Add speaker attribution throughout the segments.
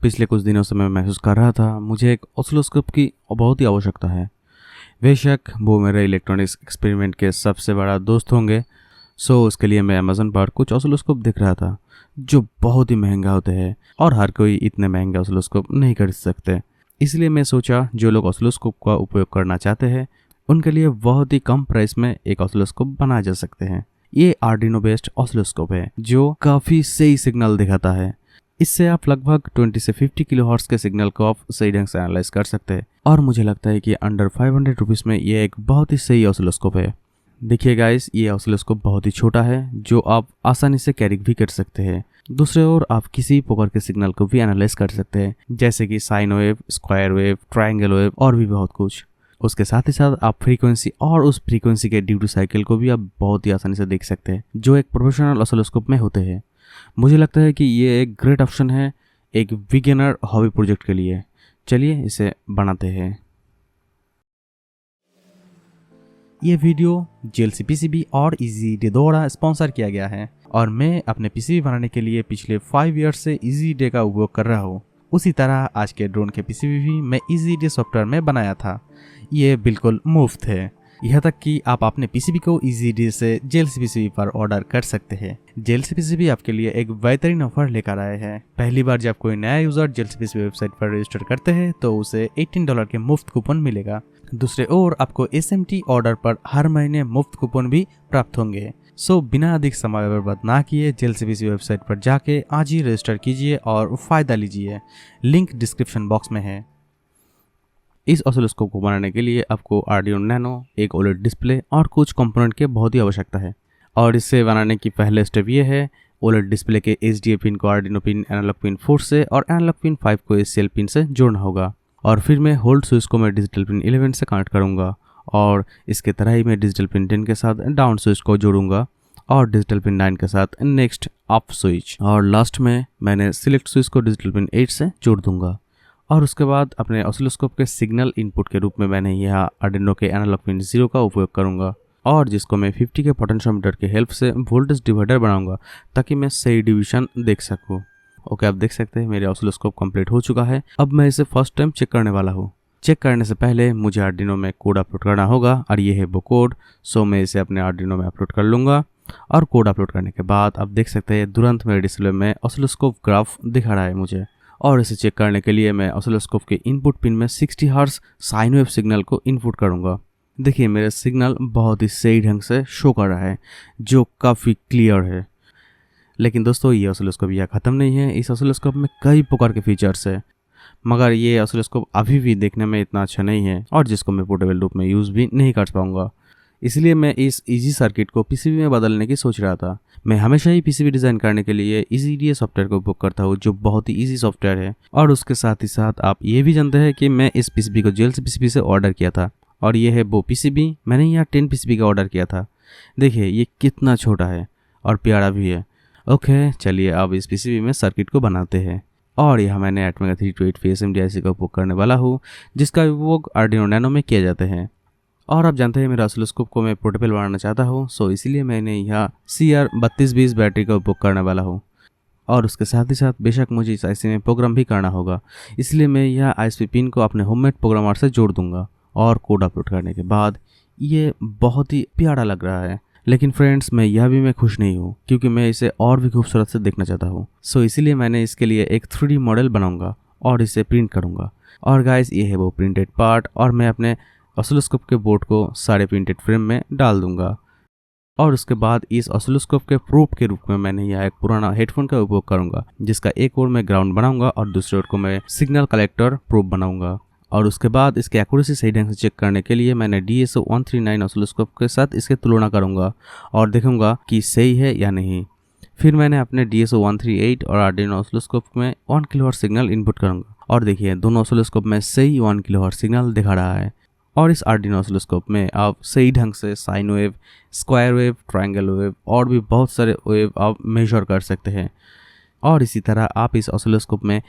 Speaker 1: पिछले कुछ दिनों से मैं महसूस कर रहा था मुझे एक ऑसिलोस्कोप की बहुत ही आवश्यकता है। बेशक वो मेरे इलेक्ट्रॉनिक्स एक्सपेरिमेंट के सबसे बड़ा दोस्त होंगे। उसके लिए मैं अमेज़न पर कुछ ऑसिलोस्कोप देख रहा था जो बहुत ही महंगा होते हैं और हर कोई इतने महंगे ऑसिलोस्कोप नहीं खरीद सकते। इसलिए मैं सोचा जो लोग ऑसिलोस्कोप का उपयोग करना चाहते हैं उनके लिए बहुत ही कम प्राइस में एक ऑसिलोस्कोप बनाए जा सकते हैं। ये आर्डिनो बेस्ड ऑसिलोस्कोप है जो काफ़ी सही सिग्नल दिखाता है। इससे आप लगभग 20 से 50 किलोहर्ट्ज़ के सिग्नल को आप सही ढंग से एनालाइज कर सकते हैं और मुझे लगता है कि अंडर 500 रुपीज़ में ये एक बहुत ही सही ऑसिलोस्कोप है। देखिए गाइस, ये ऑसिलोस्कोप बहुत ही छोटा है जो आप आसानी से कैरी भी कर सकते हैं। दूसरे ओर आप किसी प्रकार के सिग्नल को भी एनालाइज कर सकते हैं जैसे कि sine wave, square wave, triangle wave और भी बहुत कुछ। उसके साथ ही साथ आप फ्रीक्वेंसी और उस फ्रीक्वेंसी के ड्यूटी साइकिल को भी आप बहुत ही आसानी से देख सकते हैं जो एक प्रोफेशनल ऑसिलोस्कोप में होते हैं। मुझे लगता है कि ये एक ग्रेट ऑप्शन है एक बिगिनर हॉबी प्रोजेक्ट के लिए। चलिए इसे बनाते हैं। ये वीडियो JLC PCB और EasyDay द्वारा स्पॉन्सर किया गया है और मैं अपने PCB बनाने के लिए पिछले 5 ईयर से EasyDay का उपयोग कर रहा हूँ। उसी तरह आज के ड्रोन के PCB भी मैं EasyDay सॉफ्टवेयर में बनाया था। ये बिल्कुल मुफ्त है, यहाँ तक कि आप अपने PCB को EasyDay से JLC PCB पर ऑर्डर कर सकते हैं। JLC PCB आपके लिए एक बेहतरीन ऑफर लेकर आए हैं। पहली बार जब कोई नया यूजर JLC PCB वेबसाइट पर रजिस्टर करते हैं तो उसे $18 के मुफ्त कूपन मिलेगा। दूसरे ओर आपको SMT ऑर्डर पर हर महीने मुफ्त कूपन भी प्राप्त होंगे। बिना अधिक समय बर्बाद ना किए JLC PCB वेबसाइट पर जाके आज ही रजिस्टर कीजिए और फायदा लीजिए। लिंक डिस्क्रिप्शन बॉक्स में है। इस ऑसिलोस्कोप को बनाने के लिए आपको आर्डिनो नैनो, एक OLED डिस्प्ले और कुछ कंपोनेंट की बहुत ही आवश्यकता है। और इसे बनाने की पहले स्टेप ये है OLED डिस्प्ले के HDA पिन को आर्डिनो पिन एनालॉग पिन 4 से और एनालॉग पिन 5 को SCL पिन से जोड़ना होगा। और फिर मैं होल्ड स्विच को मैं डिजिटल पिन 11 से कनेक्ट करूँगा और इसके तरह ही मैं डिजिटल पिन 10 के साथ डाउन स्विच को जोड़ूंगा और डिजिटल पिन 9 के साथ नेक्स्ट अप स्विच और लास्ट में मैंने सिलेक्ट स्विच को डिजिटल पिन 8 से जोड़ दूंगा। और उसके बाद अपने ऑसिलोस्कोप के सिग्नल इनपुट के रूप में मैंने यहाँ आर्डिनो के एनालॉग पिन 0 का उपयोग करूँगा और जिसको मैं 50 के पोटेंशियोमीटर के हेल्प से वोल्टेज डिवाइडर बनाऊंगा ताकि मैं सही डिवीजन देख सकूँ। ओके, आप देख सकते हैं मेरे ऑसिलोस्कोप कंप्लीट हो चुका है। अब मैं इसे फर्स्ट टाइम चेक करने वाला हूँ। चेक करने से पहले मुझे आर्डिनो में कोड अपलोड करना होगा और ये है वो कोड। मैं इसे अपने आर्डिनो में अपलोड कर लूँगा और कोड अपलोड करने के बाद आप देख सकते हैं तुरंत मेरे डिस्प्ले में ऑसिलोस्कोप ग्राफ दिखा रहा है मुझे। और इसे चेक करने के लिए मैं ऑसिलोस्कोप के इनपुट पिन में 60 हर्ट्ज साइन वेव सिग्नल को इनपुट करूँगा। देखिए मेरा सिग्नल बहुत ही सही ढंग से शो कर रहा है जो काफ़ी क्लियर है। लेकिन दोस्तों ये ऑसिलोस्कोप यहाँ ख़त्म नहीं है। इस ऑसिलोस्कोप में कई प्रकार के फीचर्स है मगर ये ऑसिलोस्कोप अभी भी देखने में इतना अच्छा नहीं है और जिसको मैं पोर्टेबल रूप में यूज़ भी नहीं कर पाऊँगा। इसलिए मैं इस इजी सर्किट को PCB में बदलने की सोच रहा था। मैं हमेशा ही PCB डिज़ाइन करने के लिए EasyDay सॉफ्टवेयर का उपयोग करता हूँ जो बहुत ही इजी सॉफ्टवेयर है। और उसके साथ ही साथ आप ये भी जानते हैं कि मैं इस PCB को JLC PCB से ऑर्डर किया था और ये है वो PCB। मैंने यहाँ 10 PCB का ऑर्डर किया था। देखिए ये कितना छोटा है और प्यारा भी है। ओके, चलिए अब इस PCB में सर्किट को बनाते हैं। और यहाँ मैंने Atmega 3285 SMD IC का उपयोग करने वाला हूँ जिसका उपयोग आर्डिनो नैनो में किया जाते हैं। और आप जानते हैं मेरे ऑसिलोस्कोप को मैं पोर्टेबल बनाना चाहता हूँ इसीलिए मैंने यहाँ CR3220 बैटरी का उपयोग करने वाला हूँ। और उसके साथ ही साथ बेशक मुझे इस IC में प्रोग्राम भी करना होगा, इसलिए मैं यह ISP पिन को अपने होममेड प्रोग्रामर से जोड़ दूंगा। और कोड अपलोड करने के बाद ये बहुत ही प्यारा लग रहा है। लेकिन फ्रेंड्स मैं खुश नहीं हूँ क्योंकि मैं इसे और भी खूबसूरत से देखना चाहता हूँ। इसीलिए मैंने इसके लिए एक 3D मॉडल बनाऊंगा और इसे प्रिंट करूँगा। और गाइस ये है वो प्रिंटेड पार्ट और मैं अपने ऑसिलोस्कोप के बोर्ड को सारे प्रिंटेड फ्रेम में डाल दूंगा। और उसके बाद इस ऑसिलोस्कोप के प्रूफ के रूप में मैंने यहाँ एक पुराना हेडफोन का उपयोग करूंगा जिसका एक ओर मैं ग्राउंड बनाऊंगा और दूसरे ओर को मैं सिग्नल कलेक्टर प्रूफ बनाऊंगा। और उसके बाद इसकी एक्यूरेसी सही ढंग से चेक करने के लिए मैंने DSO-139 ऑसिलोस्कोप के साथ इसके तुलना करूंगा और देखूंगा कि सही है या नहीं। फिर मैंने अपने DSO-138 और आर्डिनो ऑसिलोस्कोप में 1 किलोहर्ट्ज सिग्नल इनपुट करूंगा और देखिए दोनों ऑसिलोस्कोप में सही 1 किलोहर्ट्ज सिग्नल दिखा रहा है। और इस आर्डिनो ऑसिलोस्कोप में आप सही ढंग से sine wave, square wave, triangle wave और भी बहुत सारे वेव आप मेजर कर सकते हैं। और इसी तरह आप इस ऑसिलोस्कोप में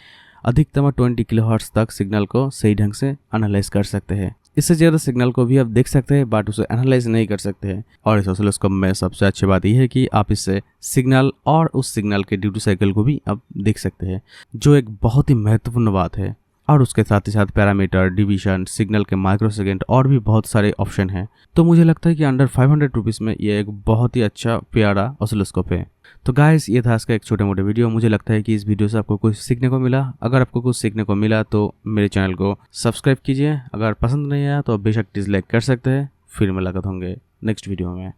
Speaker 1: अधिकतम 20 किलोहर्ट्ज तक सिग्नल को सही ढंग से एनालाइज कर सकते हैं। इससे ज़्यादा सिग्नल को भी आप देख सकते हैं बट उसे एनालाइज नहीं कर सकते हैं। और इस ऑसिलोस्कोप में सबसे अच्छी बात यह है कि आप इससे सिग्नल और उस सिग्नल के ड्यूटी साइकिल को भी आप देख सकते हैं, जो एक बहुत ही महत्वपूर्ण बात है। और उसके साथ ही साथ पैरामीटर, डिवीजन, सिग्नल के माइक्रोसेकंड और भी बहुत सारे ऑप्शन हैं। तो मुझे लगता है कि अंडर 500 रुपीज़ में ये एक बहुत ही अच्छा प्यारा ऑसिलोस्कोप है। तो गाइस, ये था इसका एक छोटे मोटे वीडियो। मुझे लगता है कि इस वीडियो से आपको कुछ सीखने को मिला। अगर आपको कुछ सीखने को मिला तो मेरे चैनल को सब्सक्राइब कीजिए। अगर पसंद नहीं आया तो आप बेशक डिसलाइक कर सकते हैं। फिर मुलाकात होंगे नेक्स्ट वीडियो में।